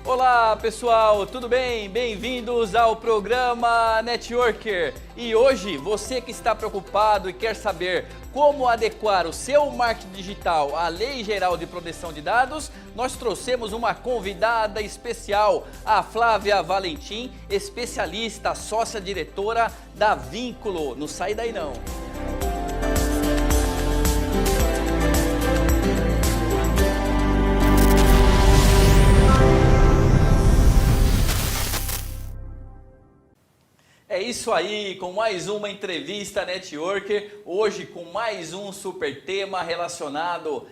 Olá pessoal, tudo bem? Bem-vindos ao programa Networker. E hoje, você que está preocupado e quer saber como adequar o seu marketing digital à Lei Geral de Proteção de Dados, nós trouxemos uma convidada especial, a Flávia Valentim, especialista, sócia-diretora da Vínculo. Não sai daí não. É isso aí, com mais uma entrevista Networker, hoje com mais um super tema relacionado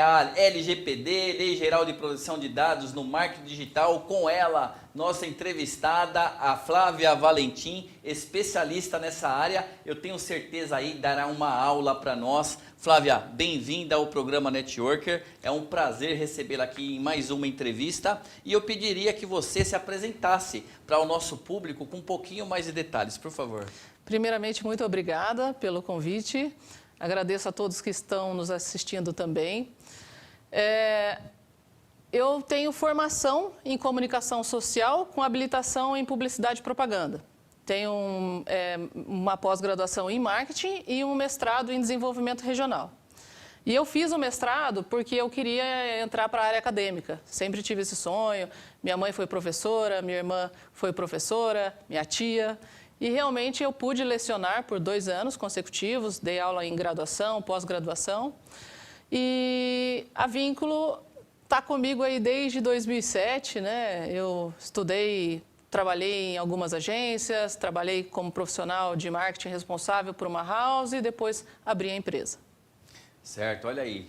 à LGPD, Lei Geral de Proteção de Dados no Marketing Digital, com ela, nossa entrevistada, a Flávia Valentim, especialista nessa área. Eu tenho certeza aí dará uma aula para nós. Flávia, bem-vinda ao programa Networker. É um prazer recebê-la aqui em mais uma entrevista e eu pediria que você se apresentasse para o nosso público com um pouquinho mais de detalhes, por favor. Primeiramente, muito obrigada pelo convite. Agradeço a todos que estão nos assistindo também. Eu tenho formação em comunicação social com habilitação em publicidade e propaganda. Tenho uma pós-graduação em marketing e um mestrado em desenvolvimento regional. E eu fiz o mestrado porque eu queria entrar para a área acadêmica. Sempre tive esse sonho. Minha mãe foi professora, minha irmã foi professora, minha tia. E realmente eu pude lecionar por 2 anos consecutivos, dei aula em graduação, pós-graduação. E a Vínculo está comigo aí desde 2007, né? Eu estudei, trabalhei em algumas agências, trabalhei como profissional de marketing responsável por uma house e depois abri a empresa. Certo, olha aí,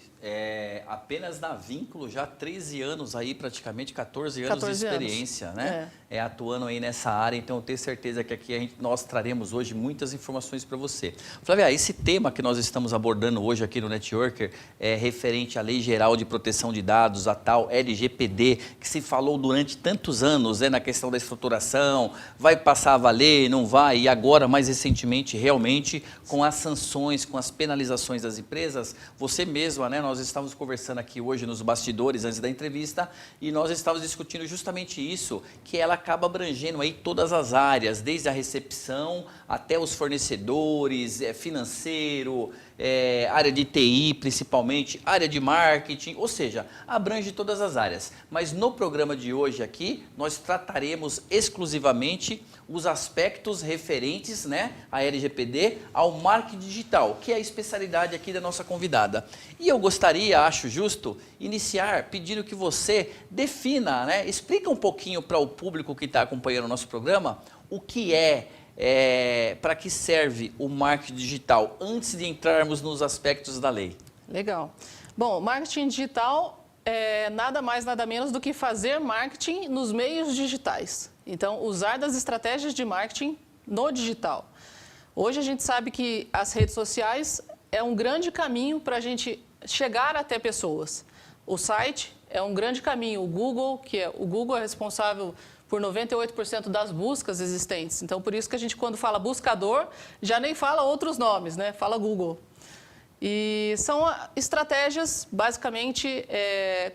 apenas na Vínculo já 13 anos aí, praticamente 14 anos de experiência, né? Atuando aí nessa área, então eu tenho certeza que aqui nós traremos hoje muitas informações para você. Flávia, esse tema que nós estamos abordando hoje aqui no Networker é referente à Lei Geral de Proteção de Dados, a tal LGPD, que se falou durante tantos anos, na questão da estruturação, vai passar a valer, não vai, e agora, mais recentemente, realmente, com as sanções, com as penalizações das empresas. Você mesma, né? Nós estávamos conversando aqui hoje nos bastidores antes da entrevista e nós estávamos discutindo justamente isso, que ela acaba abrangendo aí todas as áreas, desde a recepção até os fornecedores, financeiro, área de TI principalmente, área de marketing, ou seja, abrange todas as áreas. Mas no programa de hoje aqui, nós trataremos exclusivamente os aspectos referentes, né, à LGPD, ao marketing digital, que é a especialidade aqui da nossa convidada. E eu gostaria, acho justo, iniciar pedindo que você defina, né, explica um pouquinho para o público que está acompanhando o nosso programa, o que para que serve o marketing digital, antes de entrarmos nos aspectos da lei. Legal. Bom, marketing digital é nada mais, nada menos do que fazer marketing nos meios digitais. Então, usar das estratégias de marketing no digital. Hoje a gente sabe que as redes sociais é um grande caminho para a gente chegar até pessoas. O site é um grande caminho. O Google é responsável por 98% das buscas existentes. Então, por isso que a gente, quando fala buscador, já nem fala outros nomes, né? Fala Google. E são estratégias, basicamente,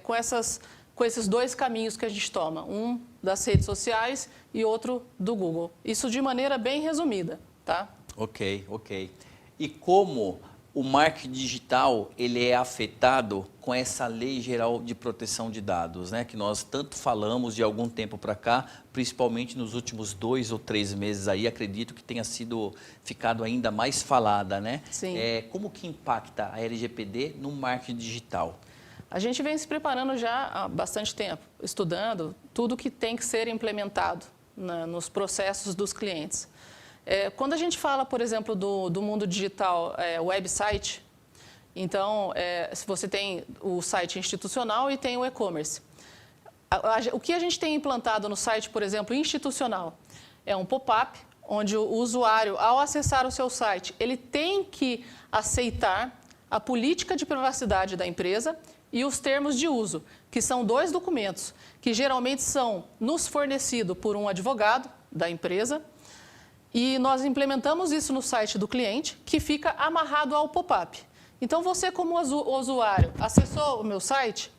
com esses 2 caminhos que a gente toma. Um das redes sociais e outro do Google. Isso de maneira bem resumida, tá? Ok. E como o marketing digital ele é afetado com essa Lei Geral de Proteção de Dados, né? Que nós tanto falamos de algum tempo para cá, principalmente nos últimos 2 ou 3 meses aí, acredito que tenha ficado ainda mais falada, né? Sim. Como que impacta a LGPD no marketing digital? A gente vem se preparando já há bastante tempo, estudando tudo que tem que ser implementado nos processos dos clientes. Quando a gente fala, por exemplo, do mundo digital, website, então, se você tem o site institucional e tem o e-commerce. O que a gente tem implantado no site, por exemplo, institucional, é um pop-up, onde o usuário, ao acessar o seu site, ele tem que aceitar a política de privacidade da empresa e os termos de uso, que são 2 documentos, que geralmente são nos fornecidos por um advogado da empresa, e nós implementamos isso no site do cliente, que fica amarrado ao pop-up. Então, você como usuário acessou o meu site,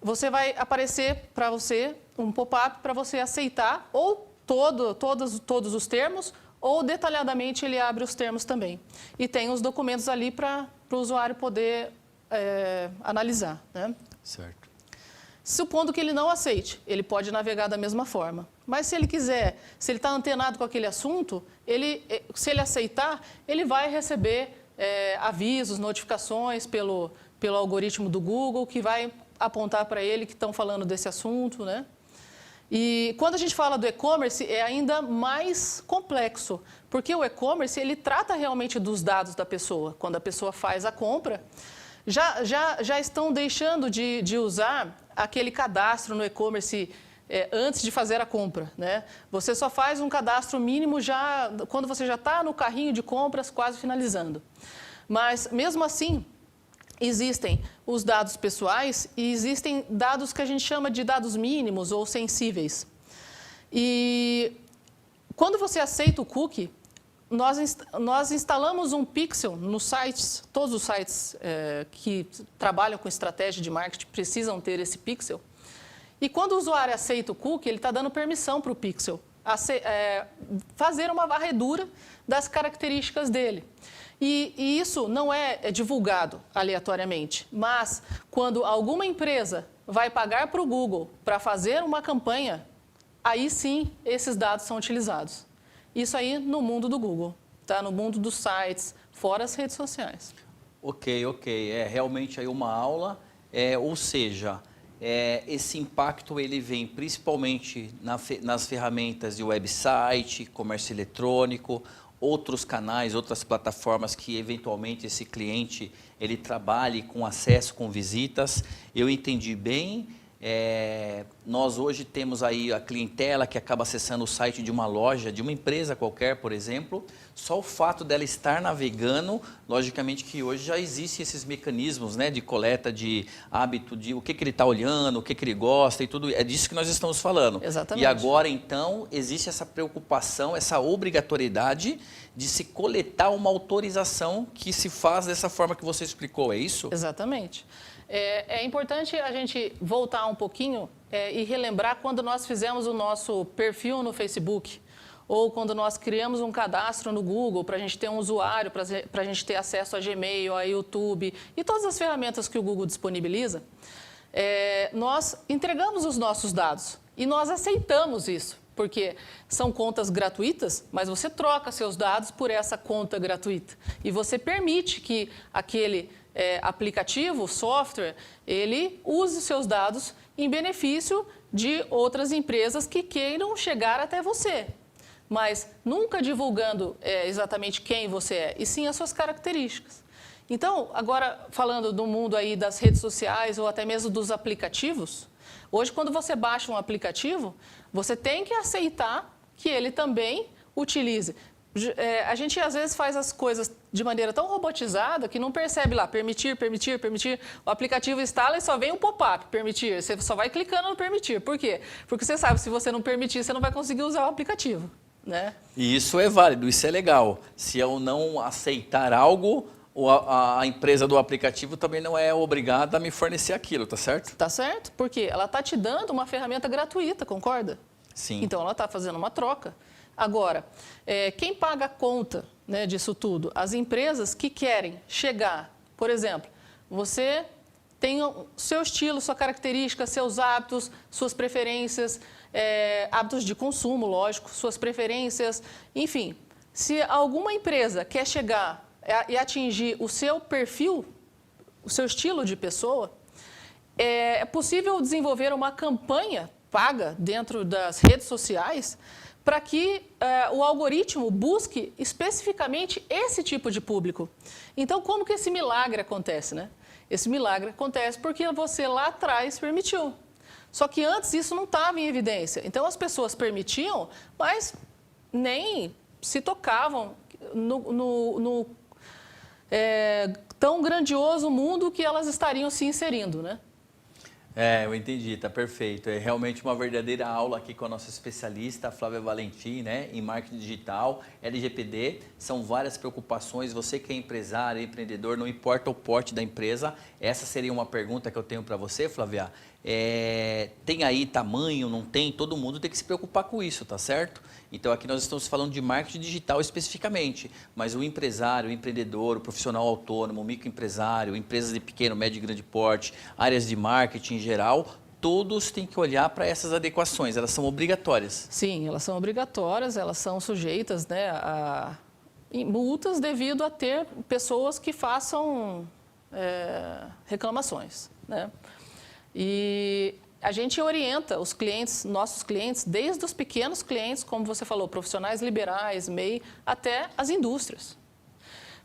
você vai aparecer para você um pop-up para você aceitar ou todos os termos, ou detalhadamente ele abre os termos também. E tem os documentos ali para o usuário poder analisar, né? Certo. Supondo que ele não aceite, ele pode navegar da mesma forma. Mas se ele quiser, se ele está antenado com aquele assunto, se ele aceitar, ele vai receber avisos, notificações pelo algoritmo do Google, que vai apontar para ele que estão falando desse assunto, né? E quando a gente fala do e-commerce, é ainda mais complexo, porque o e-commerce, ele trata realmente dos dados da pessoa. Quando a pessoa faz a compra, já estão deixando de usar aquele cadastro no e-commerce antes de fazer a compra, né? Você só faz um cadastro mínimo quando você já está no carrinho de compras quase finalizando. Mas, mesmo assim, existem os dados pessoais e existem dados que a gente chama de dados mínimos ou sensíveis. E quando você aceita o cookie, nós instalamos um pixel nos sites, todos os sites que trabalham com estratégia de marketing precisam ter esse pixel. E quando o usuário aceita o cookie, ele está dando permissão para o pixel fazer uma varredura das características dele. E isso não é divulgado aleatoriamente, mas quando alguma empresa vai pagar para o Google para fazer uma campanha, aí sim esses dados são utilizados. Isso aí no mundo do Google, tá? No mundo dos sites, fora as redes sociais. Ok. É realmente aí uma aula, ou seja, esse impacto ele vem principalmente nas ferramentas de website, comércio eletrônico, outros canais, outras plataformas que eventualmente esse cliente ele trabalhe com acesso, com visitas. Eu entendi bem. Nós hoje temos aí a clientela que acaba acessando o site de uma loja, de uma empresa qualquer, por exemplo. Só o fato dela estar navegando, logicamente que hoje já existem esses mecanismos, né, de coleta de hábito, de o que ele está olhando, o que ele gosta e tudo. É disso que nós estamos falando. Exatamente. E agora, então, existe essa preocupação, essa obrigatoriedade de se coletar uma autorização que se faz dessa forma que você explicou, é isso? Exatamente. É importante a gente voltar um pouquinho e relembrar quando nós fizemos o nosso perfil no Facebook ou quando nós criamos um cadastro no Google para a gente ter um usuário, para a gente ter acesso a Gmail, a YouTube e todas as ferramentas que o Google disponibiliza. Nós entregamos os nossos dados e nós aceitamos isso, porque são contas gratuitas, mas você troca seus dados por essa conta gratuita e você permite que aquele aplicativo, software, ele use seus dados em benefício de outras empresas que queiram chegar até você, mas nunca divulgando exatamente quem você é, e sim as suas características. Então, agora falando do mundo aí das redes sociais ou até mesmo dos aplicativos, hoje quando você baixa um aplicativo, você tem que aceitar que ele também utilize. A gente às vezes faz as coisas de maneira tão robotizada que não percebe lá, permitir. O aplicativo instala e só vem um pop-up, permitir. Você só vai clicando no permitir. Por quê? Porque você sabe, se você não permitir, você não vai conseguir usar o aplicativo, né? E isso é válido, isso é legal. Se eu não aceitar algo, a empresa do aplicativo também não é obrigada a me fornecer aquilo, tá certo? Tá certo, porque ela está te dando uma ferramenta gratuita, concorda? Sim. Então, ela está fazendo uma troca. Agora, quem paga a conta, né, disso tudo? As empresas que querem chegar, por exemplo, você tem o seu estilo, sua característica, seus hábitos, suas preferências, hábitos de consumo, lógico, suas preferências, enfim. Se alguma empresa quer chegar e atingir o seu perfil, o seu estilo de pessoa, é possível desenvolver uma campanha paga dentro das redes sociais para que o algoritmo busque especificamente esse tipo de público. Então, como que esse milagre acontece, né? Esse milagre acontece porque você lá atrás permitiu. Só que antes isso não estava em evidência. Então, as pessoas permitiam, mas nem se tocavam no tão grandioso mundo que elas estariam se inserindo, né? Eu entendi, tá perfeito. É realmente uma verdadeira aula aqui com a nossa especialista, a Flávia Valentim, né, em marketing digital, LGPD. São várias preocupações. Você que é empresário, empreendedor, não importa o porte da empresa, essa seria uma pergunta que eu tenho para você, Flávia. tem aí tamanho, não tem, todo mundo tem que se preocupar com isso, tá certo? Então aqui nós estamos falando de marketing digital especificamente, mas o empresário, o empreendedor, o profissional autônomo, o microempresário, empresas de pequeno, médio e grande porte, áreas de marketing em geral, todos têm que olhar para essas adequações, elas são obrigatórias. Sim, elas são obrigatórias, elas são sujeitas, né, a multas devido a ter pessoas que façam reclamações, né? E a gente orienta os clientes, nossos clientes, desde os pequenos clientes, como você falou, profissionais liberais, MEI, até as indústrias.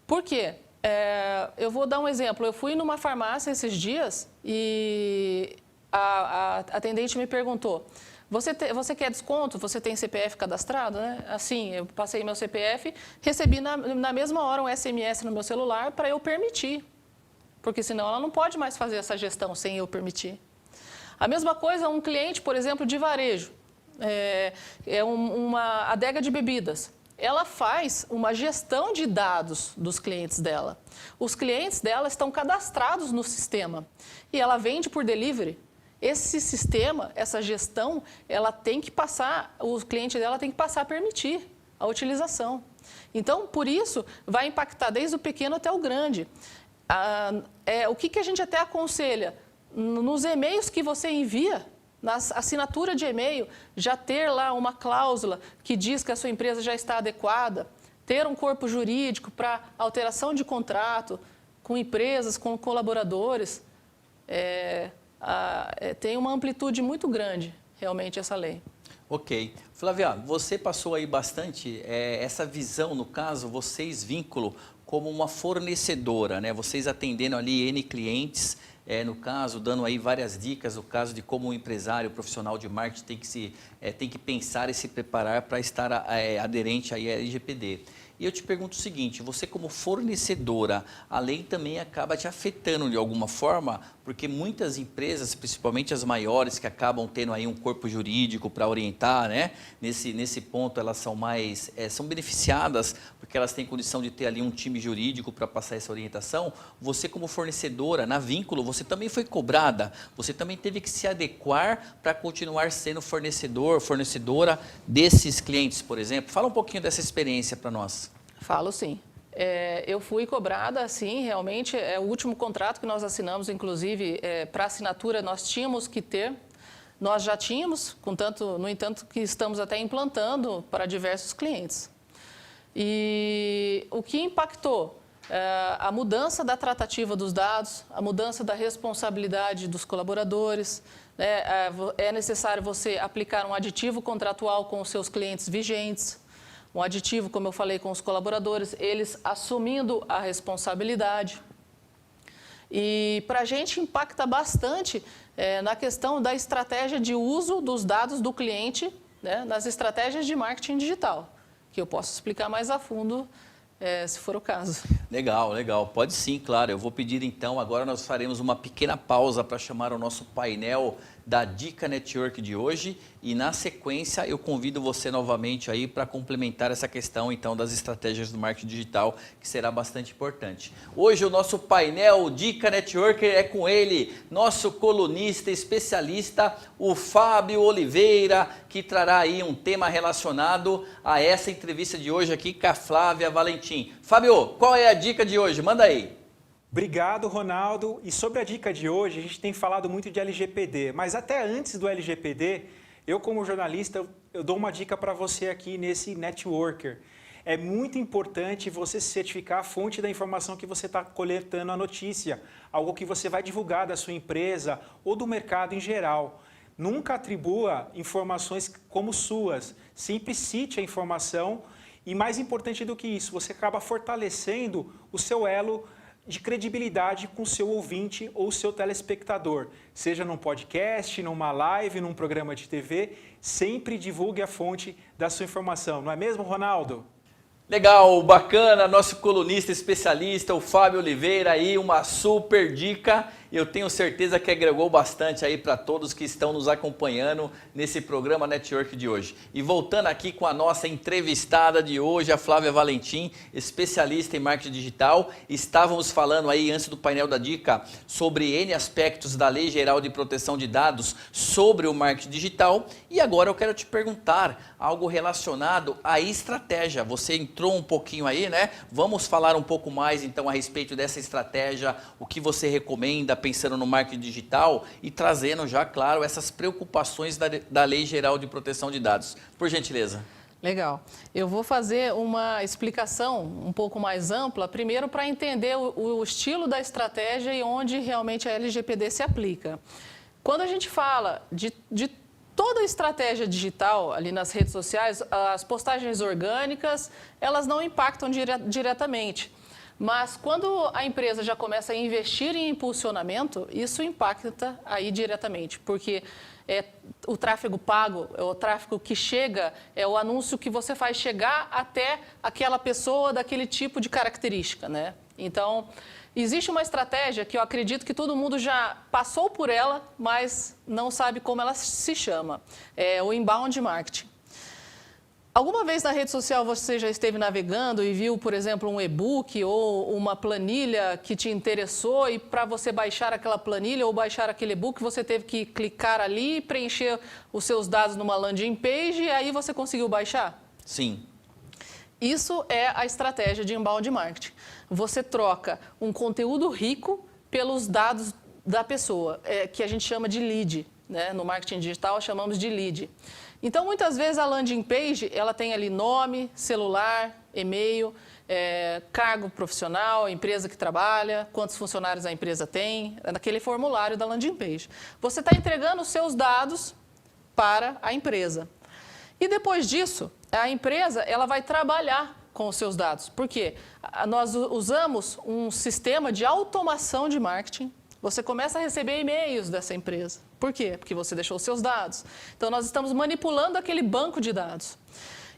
Por quê? Eu vou dar um exemplo. Eu fui numa farmácia esses dias e a atendente me perguntou, você quer desconto? Você tem CPF cadastrado? Né? Assim, eu passei meu CPF, recebi na mesma hora um SMS no meu celular para eu permitir, porque senão ela não pode mais fazer essa gestão sem eu permitir. A mesma coisa, um cliente, por exemplo, de varejo, uma adega de bebidas. Ela faz uma gestão de dados dos clientes dela. Os clientes dela estão cadastrados no sistema e ela vende por delivery. Esse sistema, essa gestão, ela tem que passar, o cliente dela tem que passar a permitir a utilização. Então, por isso, vai impactar desde o pequeno até o grande. O que a gente até aconselha? Nos e-mails que você envia, na assinatura de e-mail, já ter lá uma cláusula que diz que a sua empresa já está adequada, ter um corpo jurídico para alteração de contrato com empresas, com colaboradores, tem uma amplitude muito grande, realmente, essa lei. Ok. Flávia, você passou aí bastante essa visão, no caso, vocês Vínculo como uma fornecedora, né? Vocês atendendo ali N clientes, no caso, dando aí várias dicas, no caso de como o empresário, o profissional de marketing tem que pensar e se preparar para estar aderente aí à LGPD. E eu te pergunto o seguinte, você como fornecedora, a lei também acaba te afetando de alguma forma? Porque muitas empresas, principalmente as maiores, que acabam tendo aí um corpo jurídico para orientar, né? Nesse ponto elas são mais, são beneficiadas, porque elas têm condição de ter ali um time jurídico para passar essa orientação. Você como fornecedora, na Vínculo, você também foi cobrada, você também teve que se adequar para continuar sendo fornecedora desses clientes, por exemplo. Fala um pouquinho dessa experiência para nós. Falo sim. Eu fui cobrada, sim, realmente. O último contrato que nós assinamos, inclusive, para assinatura, nós tínhamos que ter. Nós já tínhamos, no entanto, que estamos até implantando para diversos clientes. E o que impactou? A mudança da tratativa dos dados, a mudança da responsabilidade dos colaboradores. É necessário você aplicar um aditivo contratual com os seus clientes vigentes. Um aditivo, como eu falei, com os colaboradores, eles assumindo a responsabilidade. E para a gente impacta bastante na questão da estratégia de uso dos dados do cliente, né, nas estratégias de marketing digital, que eu posso explicar mais a fundo, se for o caso. Legal, legal. Pode sim, claro. Eu vou pedir então, agora nós faremos uma pequena pausa para chamar o nosso painel da Dica Network de hoje e na sequência eu convido você novamente aí para complementar essa questão então das estratégias do marketing digital, que será bastante importante. Hoje o nosso painel Dica Network é com ele, nosso colunista especialista, o Fábio Oliveira, que trará aí um tema relacionado a essa entrevista de hoje aqui com a Flávia Valentim. Fábio, qual é a dica de hoje? Manda aí. Obrigado, Ronaldo. E sobre a dica de hoje, a gente tem falado muito de LGPD, mas até antes do LGPD, eu como jornalista, eu dou uma dica para você aqui nesse networker. É muito importante você certificar a fonte da informação que você está coletando a notícia, algo que você vai divulgar da sua empresa ou do mercado em geral. Nunca atribua informações como suas, sempre cite a informação e, mais importante do que isso, você acaba fortalecendo o seu elo de credibilidade com o seu ouvinte ou o seu telespectador. Seja num podcast, numa live, num programa de TV, sempre divulgue a fonte da sua informação. Não é mesmo, Ronaldo? Legal, bacana, nosso colunista especialista, o Fábio Oliveira aí, uma super dica. Eu tenho certeza que agregou bastante aí para todos que estão nos acompanhando nesse programa Network de hoje. E voltando aqui com a nossa entrevistada de hoje, a Flávia Valentim, especialista em marketing digital. Estávamos falando aí antes do painel da dica sobre N aspectos da Lei Geral de Proteção de Dados sobre o marketing digital. E agora eu quero te perguntar algo relacionado à estratégia. Você entrou um pouquinho aí, né? Vamos falar um pouco mais então a respeito dessa estratégia, o que você recomenda pensando no marketing digital e trazendo já, claro, essas preocupações da Lei Geral de Proteção de Dados. Por gentileza. Legal. Eu vou fazer uma explicação um pouco mais ampla, primeiro para entender o estilo da estratégia e onde realmente a LGPD se aplica. Quando a gente fala de toda a estratégia digital ali nas redes sociais, as postagens orgânicas, elas não impactam diretamente. Mas quando a empresa já começa a investir em impulsionamento, isso impacta aí diretamente, porque o tráfego pago, é o tráfego que chega, é o anúncio que você faz chegar até aquela pessoa daquele tipo de característica, né? Então, existe uma estratégia que eu acredito que todo mundo já passou por ela, mas não sabe como ela se chama. É o inbound marketing. Alguma vez na rede social você já esteve navegando e viu, por exemplo, um e-book ou uma planilha que te interessou e para você baixar aquela planilha ou baixar aquele e-book você teve que clicar ali, preencher os seus dados numa landing page e aí você conseguiu baixar? Sim. Isso é a estratégia de inbound marketing. Você troca um conteúdo rico pelos dados da pessoa, que a gente chama de lead, né? No marketing digital chamamos de lead. Então, muitas vezes a landing page, ela tem ali nome, celular, e-mail, cargo profissional, empresa que trabalha, quantos funcionários a empresa tem, naquele formulário da landing page. Você está entregando os seus dados para a empresa. E depois disso, a empresa ela vai trabalhar com os seus dados. Por quê? Nós usamos um sistema de automação de marketing. Você começa a receber e-mails dessa empresa. Por quê? Porque você deixou os seus dados. Então, nós estamos manipulando aquele banco de dados.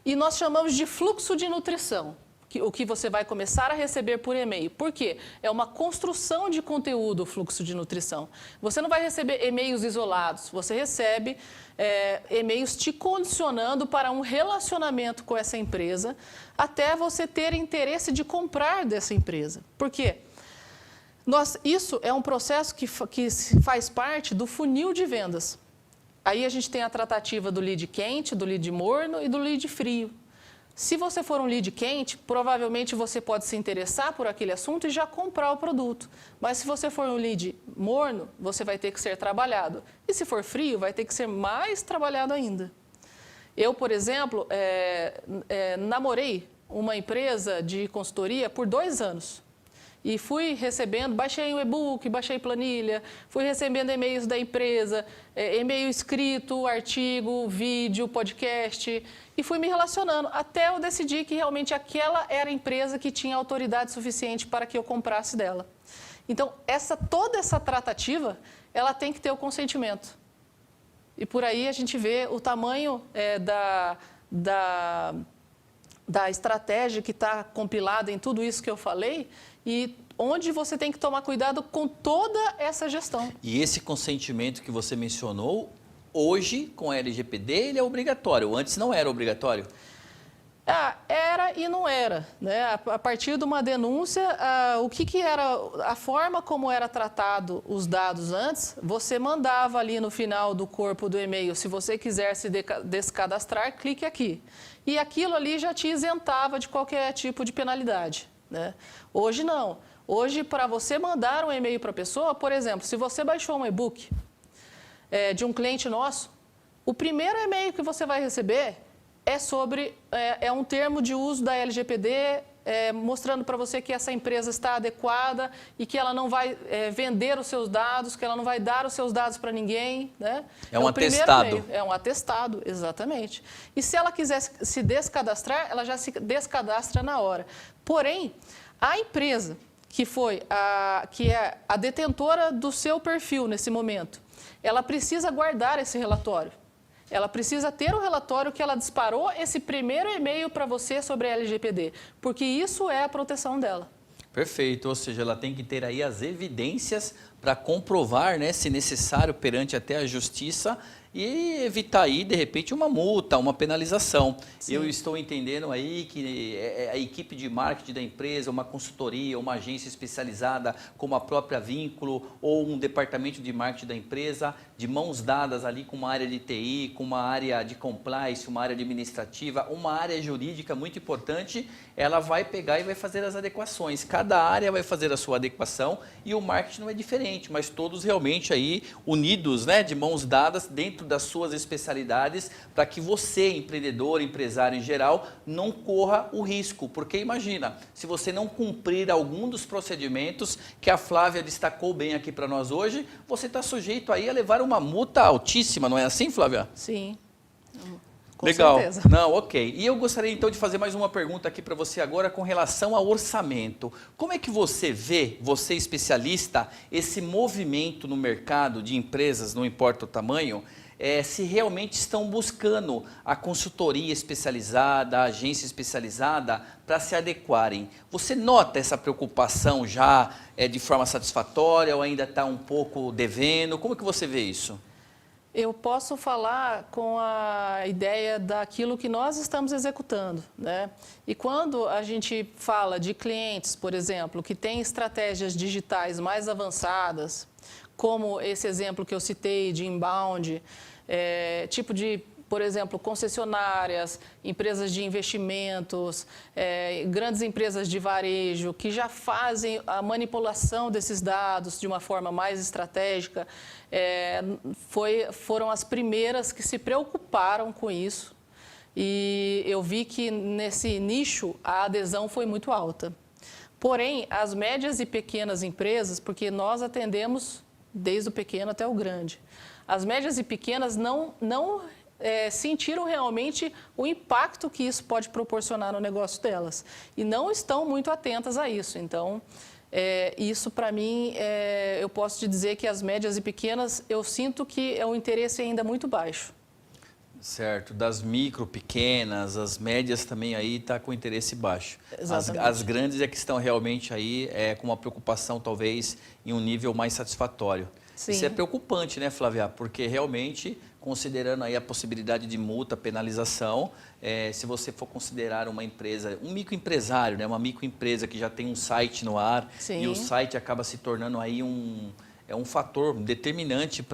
E nós chamamos de fluxo de nutrição, o que você vai começar a receber por e-mail. Por quê? É uma construção de conteúdo o fluxo de nutrição. Você não vai receber e-mails isolados, você recebe e-mails te condicionando para um relacionamento com essa empresa até você ter interesse de comprar dessa empresa. Por quê? Isso é um processo que faz parte do funil de vendas. Aí a gente tem a tratativa do lead quente, do lead morno e do lead frio. Se você for um lead quente, provavelmente você pode se interessar por aquele assunto e já comprar o produto. Mas se você for um lead morno, você vai ter que ser trabalhado. E se for frio, vai ter que ser mais trabalhado ainda. Eu, por exemplo, namorei uma empresa de consultoria por 2 anos. E fui recebendo, baixei um e-book, baixei planilha, fui recebendo e-mails da empresa, e-mail escrito, artigo, vídeo, podcast, e fui me relacionando até eu decidir que realmente aquela era a empresa que tinha autoridade suficiente para que eu comprasse dela. Então, toda essa tratativa, ela tem que ter o consentimento. E por aí a gente vê o tamanho da estratégia que está compilada em tudo isso que eu falei, e onde você tem que tomar cuidado com toda essa gestão. E esse consentimento que você mencionou, hoje, com a LGPD, ele é obrigatório. Antes não era obrigatório? Era e não era, né? A partir de uma denúncia, o que era a forma como era tratado os dados antes, você mandava ali no final do corpo do e-mail, se você quiser se descadastrar, clique aqui. E aquilo ali já te isentava de qualquer tipo de penalidade, né? Hoje não. Hoje, para você mandar um e-mail para a pessoa, por exemplo, se você baixou um e-book de um cliente nosso, o primeiro e-mail que você vai receber é um termo de uso da LGPD, mostrando para você que essa empresa está adequada e que ela não vai vender os seus dados, que ela não vai dar os seus dados para ninguém, né? É um atestado. É um atestado, exatamente. E se ela quiser se descadastrar, ela já se descadastra na hora. Porém, a empresa que é a detentora do seu perfil nesse momento, ela precisa guardar esse relatório. Ela precisa ter o relatório que ela disparou esse primeiro e-mail para você sobre a LGPD, porque isso é a proteção dela. Perfeito, ou seja, ela tem que ter aí as evidências para comprovar, né, se necessário, perante até a justiça, e evitar aí, de repente, uma multa, uma penalização. Sim. Eu estou entendendo aí que a equipe de marketing da empresa, uma consultoria, uma agência especializada, como a própria Vínculo, ou um departamento de marketing da empresa, de mãos dadas ali com uma área de TI, com uma área de compliance, uma área administrativa, uma área jurídica muito importante, ela vai pegar e vai fazer as adequações. Cada área vai fazer a sua adequação e o marketing não é diferente, mas todos realmente aí unidos, né, de mãos dadas dentro das suas especialidades, para que você, empreendedor, empresário em geral, não corra o risco. Porque imagina, se você não cumprir algum dos procedimentos que a Flávia destacou bem aqui para nós hoje, você está sujeito aí a levar uma multa altíssima, não é assim, Flávia? Sim. Com Legal. certeza. Não, ok. E eu gostaria então de fazer mais uma pergunta aqui para você agora com relação ao orçamento. Como é que você vê, você especialista, esse movimento no mercado de empresas, não importa o tamanho, se realmente estão buscando a consultoria especializada, a agência especializada para se adequarem? Você nota essa preocupação já de forma satisfatória ou ainda está um pouco devendo? Como que você vê isso? Eu posso falar com a ideia daquilo que nós estamos executando, né? E quando a gente fala de clientes, por exemplo, que têm estratégias digitais mais avançadas, como esse exemplo que eu citei de inbound, tipo de, por exemplo, concessionárias, empresas de investimentos, grandes empresas de varejo que já fazem a manipulação desses dados de uma forma mais estratégica, foram as primeiras que se preocuparam com isso. E eu vi que nesse nicho a adesão foi muito alta. Porém, as médias e pequenas empresas, porque nós atendemos desde o pequeno até o grande, as médias e pequenas não sentiram realmente o impacto que isso pode proporcionar no negócio delas e não estão muito atentas a isso. Então, isso para mim, eu posso te dizer que as médias e pequenas, eu sinto que é um interesse ainda muito baixo. Certo, das micro, pequenas, as médias também aí está com interesse baixo. As grandes é que estão realmente aí com uma preocupação talvez em um nível mais satisfatório. Sim. Isso é preocupante, né, Flávia? Porque realmente, considerando aí a possibilidade de multa, penalização, se você for considerar uma empresa, um microempresário, né, uma microempresa que já tem um site no ar, sim, e o site acaba se tornando aí um fator determinante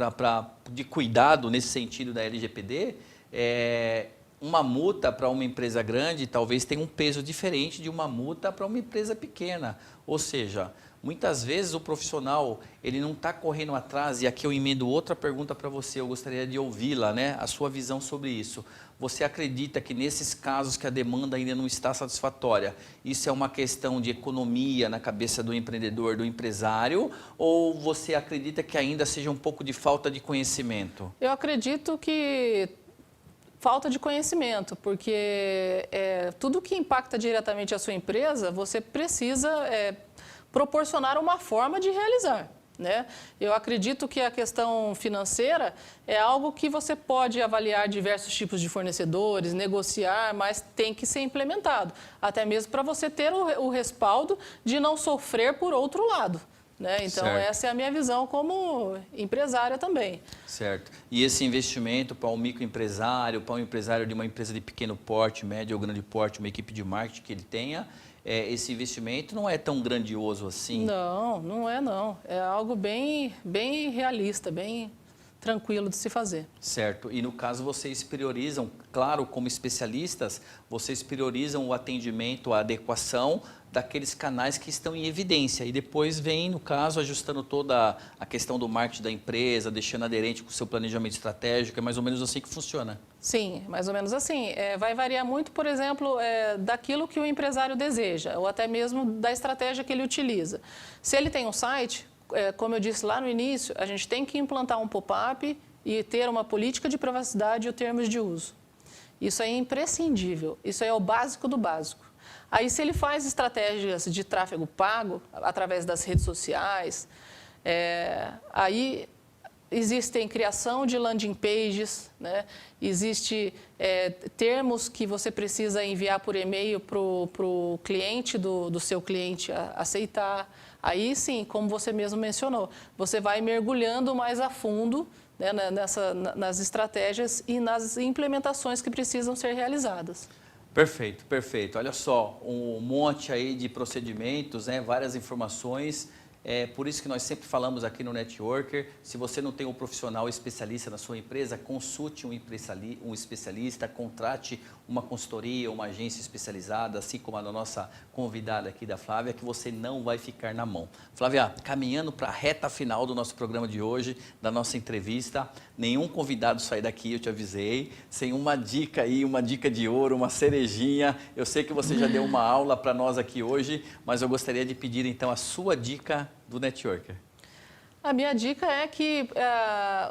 de cuidado nesse sentido da LGPD, uma multa para uma empresa grande talvez tenha um peso diferente de uma multa para uma empresa pequena. Ou seja, muitas vezes o profissional ele não está correndo atrás, e aqui eu emendo outra pergunta para você, eu gostaria de ouvi-la, né? A sua visão sobre isso. Você acredita que nesses casos que a demanda ainda não está satisfatória, isso é uma questão de economia na cabeça do empreendedor, do empresário, ou você acredita que ainda seja um pouco de falta de conhecimento? Eu acredito que falta de conhecimento, porque tudo que impacta diretamente a sua empresa, você precisa proporcionar uma forma de realizar, né? Eu acredito que a questão financeira é algo que você pode avaliar diversos tipos de fornecedores, negociar, mas tem que ser implementado, até mesmo para você ter o respaldo de não sofrer por outro lado, né? Então, certo, essa é a minha visão como empresária também. Certo. E esse investimento para um microempresário, para um empresário de uma empresa de pequeno porte, médio ou grande porte, uma equipe de marketing que ele tenha, esse investimento não é tão grandioso assim? Não, não é não. É algo bem realista, bem tranquilo de se fazer. Certo. E no caso vocês priorizam, claro, como especialistas, vocês priorizam o atendimento, a adequação daqueles canais que estão em evidência e depois vem, no caso, ajustando toda a questão do marketing da empresa, deixando aderente com o seu planejamento estratégico, é mais ou menos assim que funciona? Sim, mais ou menos assim. Vai variar muito, por exemplo, daquilo que o empresário deseja ou até mesmo da estratégia que ele utiliza. Se ele tem um site, como eu disse lá no início, a gente tem que implantar um pop-up e ter uma política de privacidade e os termos de uso. Isso é imprescindível, isso é o básico do básico. Aí, se ele faz estratégias de tráfego pago, através das redes sociais, aí existem criação de landing pages, né? Existe termos que você precisa enviar por e-mail para o cliente do seu cliente aceitar. Aí sim, como você mesmo mencionou, você vai mergulhando mais a fundo, né, nas estratégias e nas implementações que precisam ser realizadas. Perfeito, perfeito. Olha só, um monte aí de procedimentos, né, várias informações. É por isso que nós sempre falamos aqui no Networker, se você não tem um profissional especialista na sua empresa, consulte um especialista, contrate uma consultoria, uma agência especializada, assim como a da nossa convidada aqui da Flávia, que você não vai ficar na mão. Flávia, caminhando para a reta final do nosso programa de hoje, da nossa entrevista, nenhum convidado sai daqui, eu te avisei, sem uma dica aí, uma dica de ouro, uma cerejinha. Eu sei que você já deu uma aula para nós aqui hoje, mas eu gostaria de pedir então a sua dica do Networker. A minha dica é que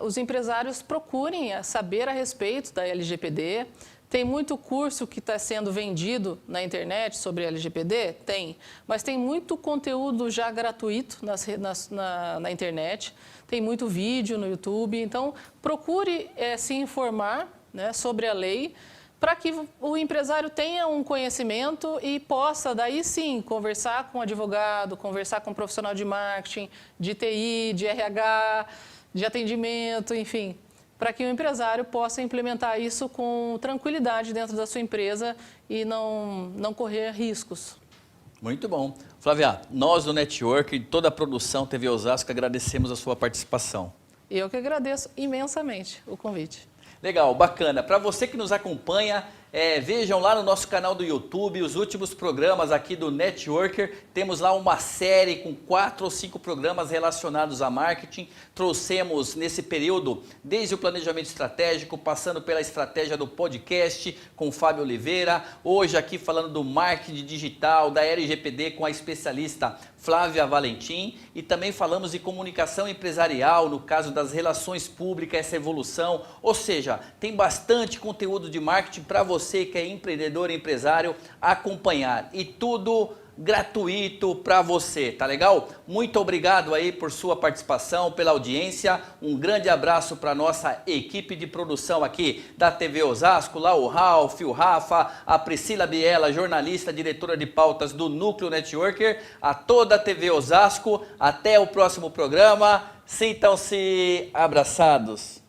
os empresários procurem saber a respeito da LGPD. Tem muito curso que está sendo vendido na internet sobre LGPD? Tem. Mas tem muito conteúdo já gratuito na internet. Tem muito vídeo no YouTube. Então, procure se informar, né, sobre a lei, para que o empresário tenha um conhecimento e possa, daí sim, conversar com um advogado, conversar com um profissional de marketing, de TI, de RH, de atendimento, enfim, para que o empresário possa implementar isso com tranquilidade dentro da sua empresa e não correr riscos. Muito bom. Flávia, nós do Network e toda a produção TV Osasco agradecemos a sua participação. Eu que agradeço imensamente o convite. Legal, bacana. Para você que nos acompanha, vejam lá no nosso canal do YouTube os últimos programas aqui do Networker. Temos lá uma série com 4 ou 5 programas relacionados a marketing. Trouxemos nesse período desde o planejamento estratégico, passando pela estratégia do podcast com o Fábio Oliveira. Hoje aqui falando do marketing digital, da LGPD com a especialista Flávia Valentim. E também falamos de comunicação empresarial, no caso das relações públicas, essa evolução. Ou seja, tem bastante conteúdo de marketing para você que é empreendedor, empresário, acompanhar. E tudo gratuito para você, tá legal? Muito obrigado aí por sua participação, pela audiência. Um grande abraço para nossa equipe de produção aqui da TV Osasco, lá o Ralf, o Rafa, a Priscila Biela, jornalista, diretora de pautas do Núcleo Networker, a toda a TV Osasco. Até o próximo programa. Sintam-se abraçados.